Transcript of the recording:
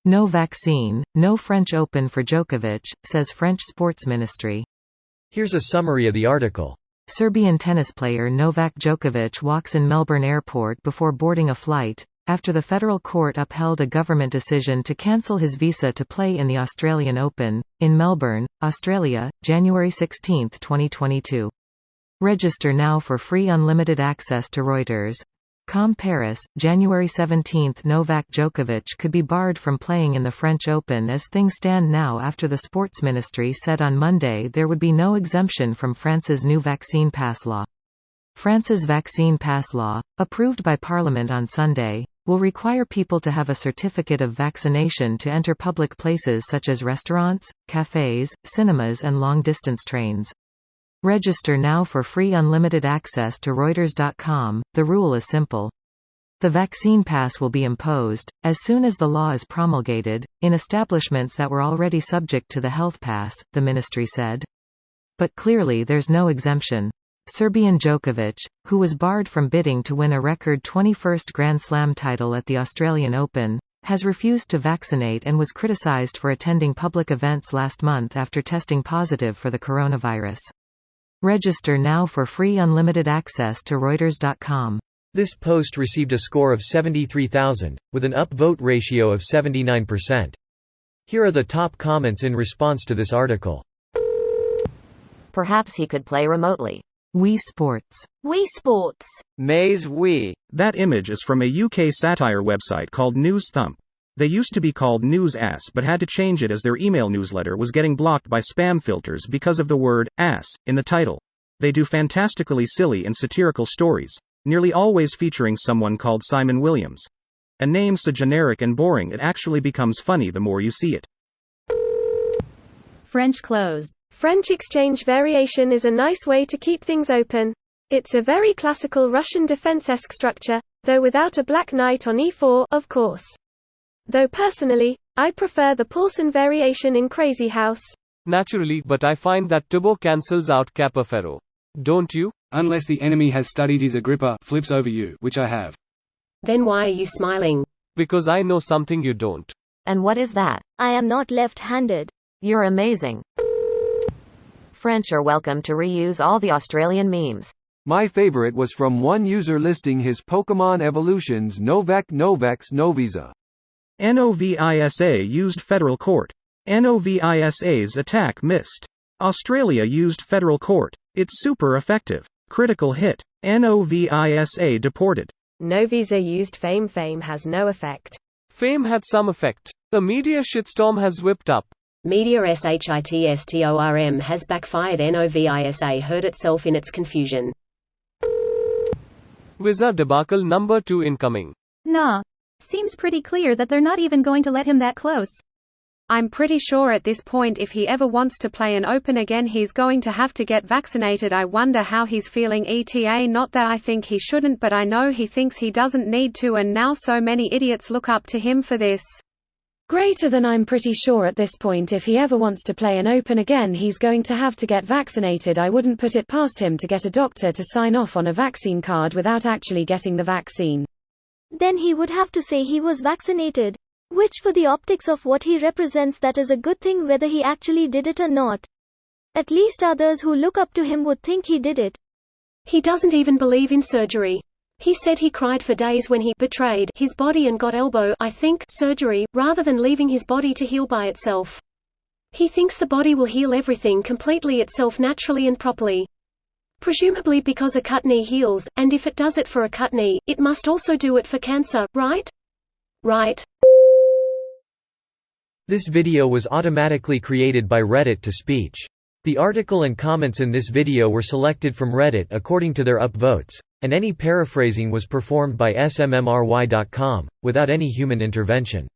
No vaccine, no French Open for Djokovic, says French sports ministry. Here's a summary of the article. Serbian tennis player Novak Djokovic walks in Melbourne airport before boarding a flight, after the federal court upheld a government decision to cancel his visa to play in the Australian Open, in Melbourne, Australia, January 16, 2022. Register now for free unlimited access to Reuters. Paris, January 17. Novak Djokovic could be barred from playing in the French Open as things stand now after the sports ministry said on Monday there would be no exemption from France's new vaccine pass law. France's vaccine pass law, approved by Parliament on Sunday, will require people to have a certificate of vaccination to enter public places such as restaurants, cafes, cinemas and long-distance trains. Register now for free unlimited access to Reuters.com. The rule is simple. The vaccine pass will be imposed, as soon as the law is promulgated, in establishments that were already subject to the health pass, the ministry said. But clearly there's no exemption. Serbian Djokovic, who was barred from bidding to win a record 21st Grand Slam title at the Australian Open, has refused to vaccinate and was criticised for attending public events last month after testing positive for the coronavirus. Register now for free unlimited access to Reuters.com. This post received a score of 73,000, with an upvote ratio of 79%. Here are the top comments in response to this article. Perhaps he could play remotely. Wii Sports. Wii Sports. Maze Wii. That image is from a UK satire website called News Thump. They used to be called News Ass but had to change it as their email newsletter was getting blocked by spam filters because of the word ass in the title. They do fantastically silly and satirical stories, nearly always featuring someone called Simon Williams. A name so generic and boring it actually becomes funny the more you see it. French closed. French exchange variation is a nice way to keep things open. It's a very classical Russian defense-esque structure, though without a black knight on e4, of course. Though personally, I prefer the Paulson variation in Crazy House. Naturally, but I find that Turbo cancels out Capoferro. Don't you? Unless the enemy has studied his Agrippa flips over you, which I have. Then why are you smiling? Because I know something you don't. And what is that? I am not left-handed. You're amazing. French are welcome to reuse all the Australian memes. My favorite was from one user listing his Pokemon evolutions Novak Novex Novisa. Novisa used federal court. Novisa's attack missed. Australia used federal court. It's super effective. Critical hit. Novisa deported. Novisa used Fame. Fame has no effect. Fame had some effect. The media shitstorm has whipped up. Media shitstorm has backfired. Novisa hurt itself in its confusion. Visa debacle number 2 incoming. Nah. Seems pretty clear that they're not even going to let him that close. I'm pretty sure at this point if he ever wants to play an Open again he's going to have to get vaccinated. I wonder how he's feeling. ETA not that I think he shouldn't, but I know he thinks he doesn't need to, and now so many idiots look up to him for this. Greater than I'm pretty sure at this point if he ever wants to play an Open again he's going to have to get vaccinated. I wouldn't put it past him to get a doctor to sign off on a vaccine card without actually getting the vaccine. Then he would have to say he was vaccinated. Which for the optics of what he represents that is a good thing whether he actually did it or not. At least others who look up to him would think he did it. He doesn't even believe in surgery. He said he cried for days when he betrayed his body and got surgery, rather than leaving his body to heal by itself. He thinks the body will heal everything completely itself naturally and properly. Presumably because a cut knee heals, and if it does it for a cut knee, it must also do it for cancer, right? Right. This video was automatically created by Reddit to speech. The article and comments in this video were selected from Reddit according to their upvotes, and any paraphrasing was performed by smmry.com, without any human intervention.